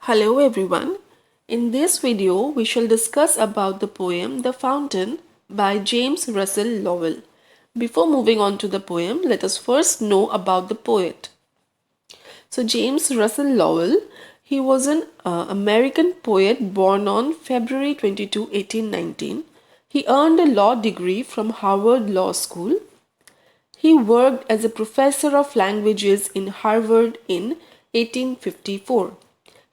Hello everyone. In this video we shall discuss about the poem The Fountain by James Russell Lowell. Before moving on to the poem, let us first know about the poet. So James Russell Lowell, he was an American poet born on February 22, 1819. He earned a law degree from Harvard Law School. He worked as a professor of languages in Harvard in 1854.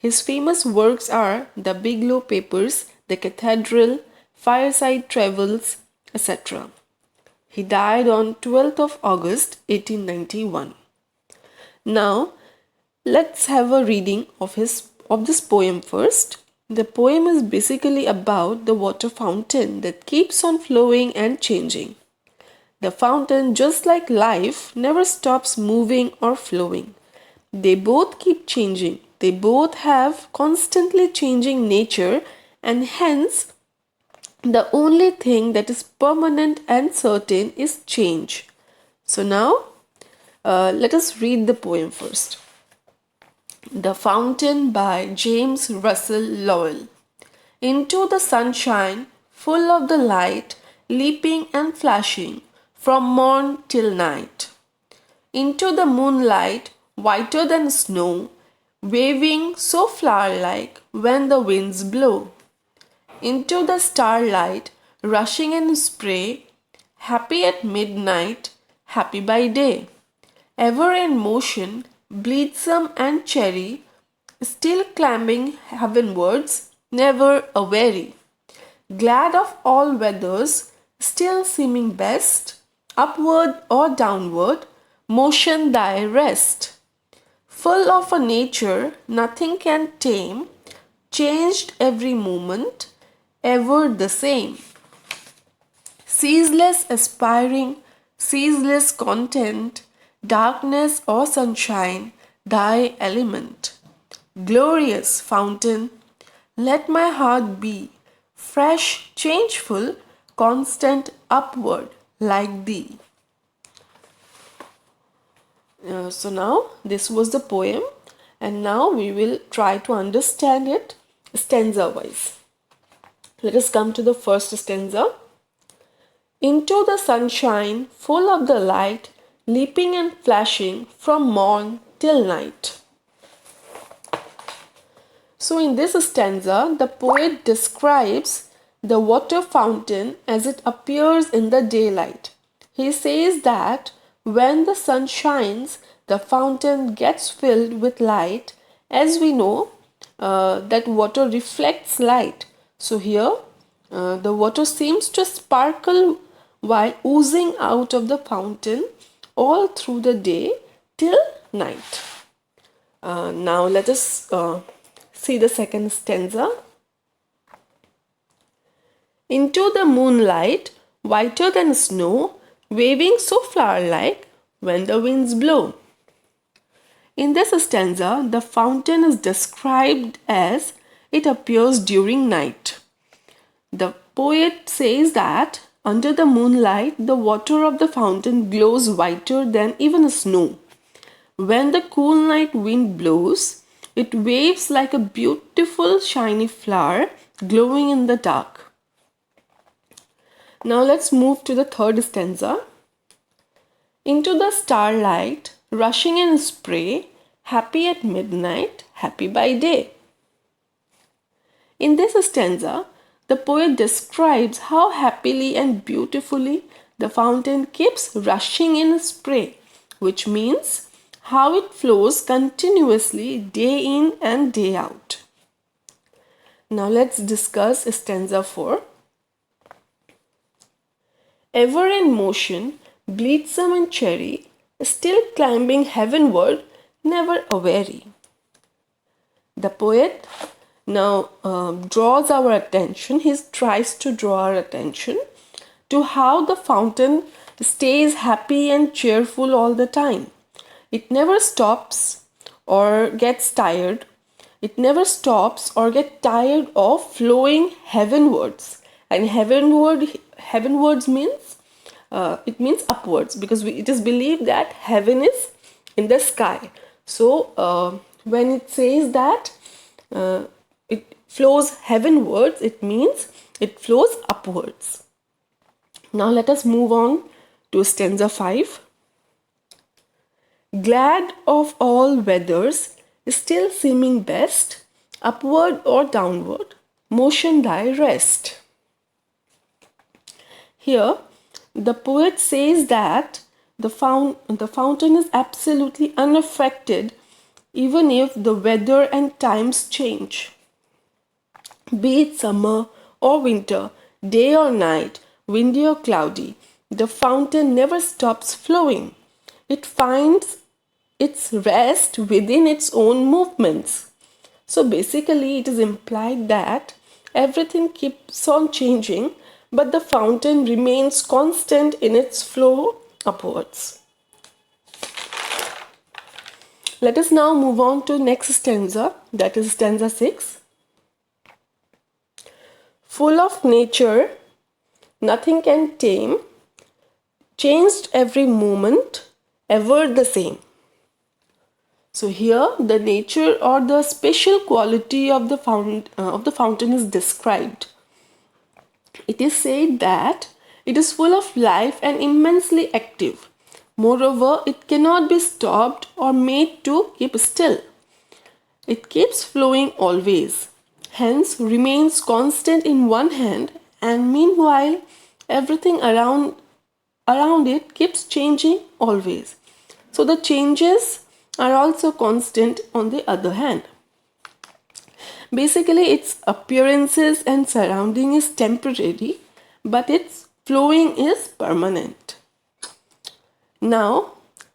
His famous works are The Bigelow Papers, The Cathedral, Fireside Travels, etc. He died on 12th of August 1891. Now, let's have a reading of this poem first. The poem is basically about the water fountain that keeps on flowing and changing. The fountain, just like life, never stops moving or flowing. They both keep changing. They both have constantly changing nature, and hence the only thing that is permanent and certain is change. So now let us read the poem first. The Fountain by James Russell Lowell. Into the sunshine, full of the light, leaping and flashing, from morn till night. Into the moonlight, whiter than snow, waving so flower-like when the winds blow. Into the starlight, rushing in spray, happy at midnight, happy by day. Ever in motion, blithesome and cherry, still climbing heavenwards, never aweary. Glad of all weathers, still seeming best, upward or downward, motion thy rest. Full of a nature nothing can tame, changed every moment, ever the same. Ceaseless aspiring, ceaseless content, darkness or sunshine, thy element. Glorious fountain, let my heart be, fresh, changeful, constant upward, like thee. So now this was the poem, and now we will try to understand it stanza wise. Let us come to the first stanza. Into the sunshine, full of the light, leaping and flashing from morn till night. So in this stanza, the poet describes the water fountain as it appears in the daylight. He says that when the sun shines, the fountain gets filled with light. As we know, that water reflects light. So here, the water seems to sparkle while oozing out of the fountain all through the day till night. Now let us see the second stanza. Into the moonlight, whiter than snow, waving so flower-like when the winds blow. In this stanza, the fountain is described as it appears during night. The poet says that under the moonlight, the water of the fountain glows whiter than even snow. When the cool night wind blows, it waves like a beautiful shiny flower glowing in the dark. Now let's move to the third stanza. Into the starlight, rushing in spray, happy at midnight, happy by day. In this stanza, the poet describes how happily and beautifully the fountain keeps rushing in spray, which means how it flows continuously day in and day out. Now let's discuss stanza 4. Ever in motion, blithesome and cherry, still climbing heavenward, never aweary. The poet now draws our attention, he tries to draw our attention to how the fountain stays happy and cheerful all the time. It never stops or gets tired. It never stops or gets tired of flowing heavenwards. And heavenwards means it means upwards, because it is believed that heaven is in the sky. So when it says that it flows heavenwards, it means it flows upwards. Now let us move on to stanza 5. Glad of all weathers, still seeming best, upward or downward, motion thy rest. Here, the poet says that the fountain is absolutely unaffected even if the weather and times change. Be it summer or winter, day or night, windy or cloudy, the fountain never stops flowing. It finds its rest within its own movements. So basically, it is implied that everything keeps on changing, but the fountain remains constant in its flow upwards. Let us now move on to next stanza, that is stanza 6. Full of nature, nothing can tame, changed every moment, ever the same. So here the nature or the special quality of the fountain is described. It is said that it is full of life and immensely active. Moreover, it cannot be stopped or made to keep still. It keeps flowing always, hence remains constant in one hand, and meanwhile everything around it keeps changing always. So the changes are also constant on the other hand. Basically, its appearances and surrounding is temporary, but its flowing is permanent. Now,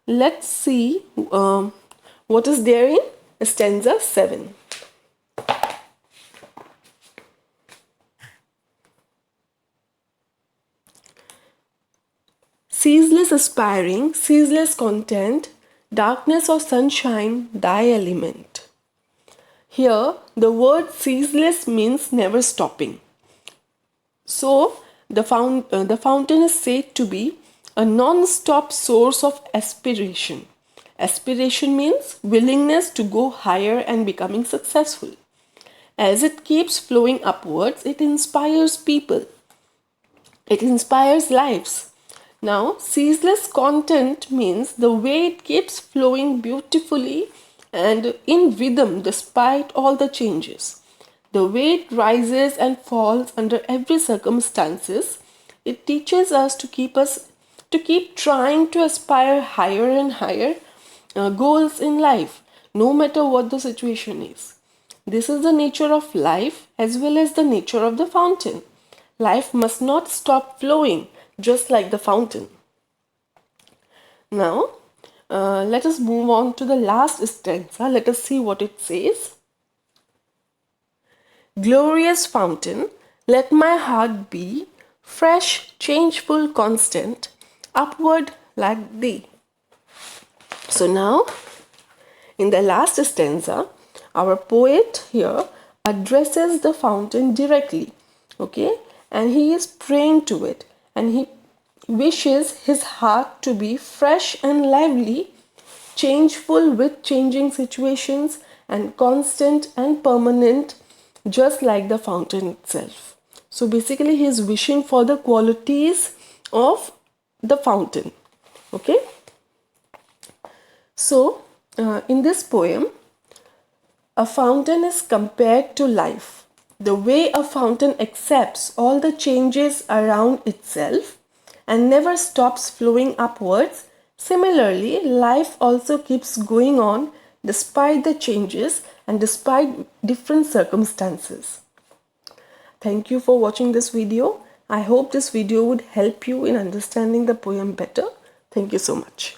let's see what is there in stanza 7. Ceaseless aspiring, ceaseless content, darkness or sunshine, thy element. Here, the word ceaseless means never stopping. So, the fountain is said to be a non-stop source of aspiration. Aspiration means willingness to go higher and becoming successful. As it keeps flowing upwards, it inspires people. It inspires lives. Now, ceaseless content means the way it keeps flowing beautifully and in rhythm despite all the changes. The way it rises and falls under every circumstances, it teaches us to keep trying to aspire higher and higher goals in life, no matter what the situation is. This is the nature of life as well as the nature of the fountain. Life must not stop flowing, just like the fountain. Now, let us move on to the last stanza. Let us see what it says. Glorious fountain, let my heart be fresh, changeful, constant, upward like thee. So now, in the last stanza, our poet here addresses the fountain directly, okay? And he is praying to it, and he wishes his heart to be fresh and lively, changeful with changing situations, and constant and permanent, just like the fountain itself. So basically he is wishing for the qualities of the fountain. Okay. So in this poem, a fountain is compared to life. The way a fountain accepts all the changes around itself and never stops flowing upwards, similarly, life also keeps going on despite the changes and despite different circumstances. Thank you for watching this video. I hope this video would help you in understanding the poem better. Thank you so much.